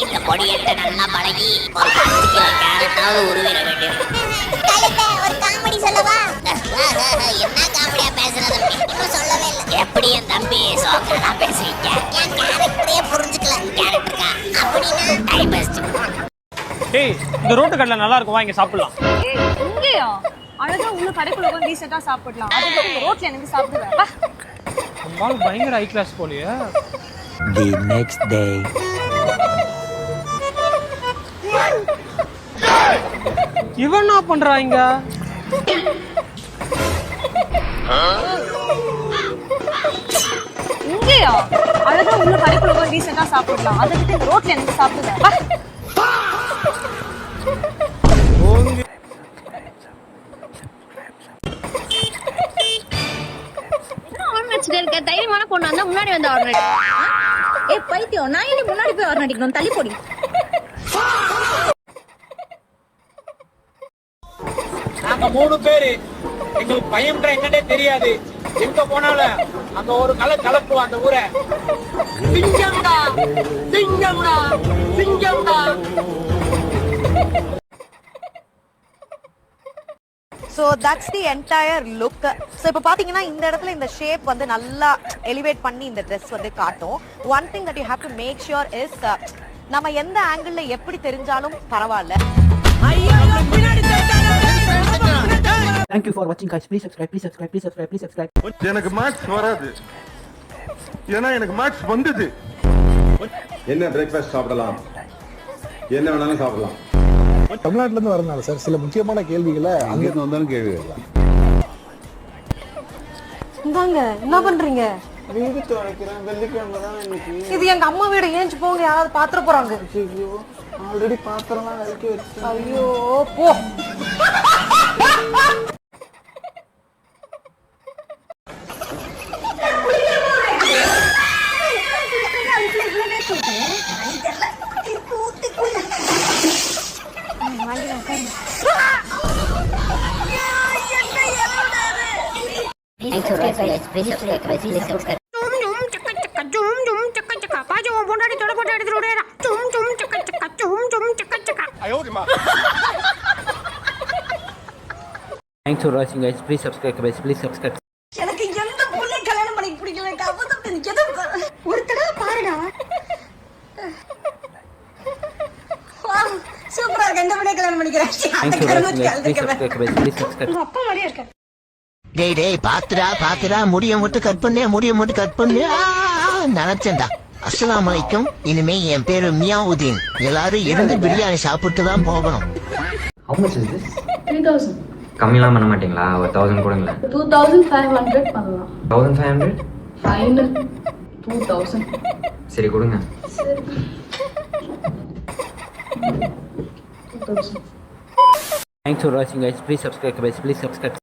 இந்த பொடியிட்ட நல்லா பழகி ஒரு 10 கிலோ கேரட்டாவது உருவிட வேண்டியது. ஒரு காமெடி சொல்லவா? என்ன காமெடியா பேசுறது? இன்னும் சொல்லவே இல்லை. எப்படி என் தம்பி சோக்கா பேசுறீங்க? என் கேரக்டரே புரிஞ்சுக்கல. கேரக்டரா அப்படின்னா டைம் வேஸ்ட். ஏய், இந்த ரோட்டு கடையில நல்லா இருக்கும், வா இங்க சாப்பிடலாம். ஏய், இங்கேயா? அழகா உள்ள கடைக்குள்ள வந்து டீசெண்டா சாப்பிடலாம். அது இந்த ரோட்ல எனக்கு சாப்பிடுவேன். வா. அம்மாள் பயங்கர ஹை கிளாஸ் போலியே. The next day. இவன் என்ன பண்றாங்க? இங்கேயா? அழகா உள்ள கடைக்குள்ள வந்து டீசெண்டா சாப்பிடலாம். அது இந்த ரோட்ல எனக்கு சாப்பிடுவேன். வா. தைரியமான பொண்ணு வந்தா முன்னாடி வந்து ஆர்டர். ஏய் பைத்தியம், நான் ஏன் முன்னாடி போய் ஆர்டர் அடிக்கணும்? தள்ளி போடி. நாங்க 3 பேரு, எங்களுக்கு பயம்ன்ற என்னன்னே தெரியாது. எங்க போனாலும் அங்க ஒரு கலப்புவோம் அந்த ஊரை. சிங்கம்டா சிங்கம்டா சிங்கம்டா. So that's the entire look. So இப்போ பார்த்தீங்கன்னா இந்த இடத்துல இந்த ஷேப் வந்து நல்லா எலிவேட் பண்ணி இந்த ட்ரெஸ் வந்து காட்டும். One thing that you have to make sure is நம்ம எந்த ஆங்கிளில் எப்படி தெரிஞ்சாலும் பரவாயில்ல. Thank you for watching guys. Please subscribe, please subscribe, please subscribe, please subscribe. எனக்கு மேக்ஸ் வராது, ஏன்னா எனக்கு மேக்ஸ் வந்தது. என்ன பிரேக்ஃபாஸ்ட் சாப்பிடலாம், என்ன வேணாலும் சாப்பிடலாம். தமிழ்நாட்டுல இருந்து வரனால சார் சில முக்கியமான கேள்விகளை அங்கிருந்து வந்தாலும் கேள்வி கேட்கலாம். இந்தாங்க, என்ன பண்றீங்க? வீடு துடைக்கிறேன். வெள்ளிக்கிழமை தான் இன்னைக்கு. இது எங்க அம்மா வீடு, ஏஞ்சி போங்க, யாராவது பாத்திர போறாங்க. ஐயோ, ஆல்ரெடி பாத்திரம்லாம் விளக்கி வச்சு. ஐயோ போ. Thanks for watching guys. Please subscribe guys. Please subscribe. எனக்கு எந்த பொண்ணை கல்யாணம் பண்ணி பிடிக்கல. ஒரு தடவை பாருடா. சூப்பரா இருக்கு. எந்த பொண்ணை கல்யாணம் பண்ணிக்கிறேன்? Thanks for watching guys. Please subscribe guys. Please subscribe. அப்பா மாதிரியே இருக்க. டேய் பாத்துடா முடிய மட்டும் கட் பண்ணு. நினைச்சேன்டா. அஸ்ஸலாமு அலைக்கும். இனிமே என் பேரு மியாவுதீன். எல்லாரும் இருந்து பிரியாணி சாப்பிட்டு தான் போகணும். How much is this? 3000. கம்மிலாம் பண்ண மாட்டீங்களா? ஒரு 1000 கொடுங்களா? 2500 பண்ணலாம். 1500? Final 2000. சரி கொடுங்க. சரி. 2000. Thanks for watching guys. Please subscribe guys. Please subscribe.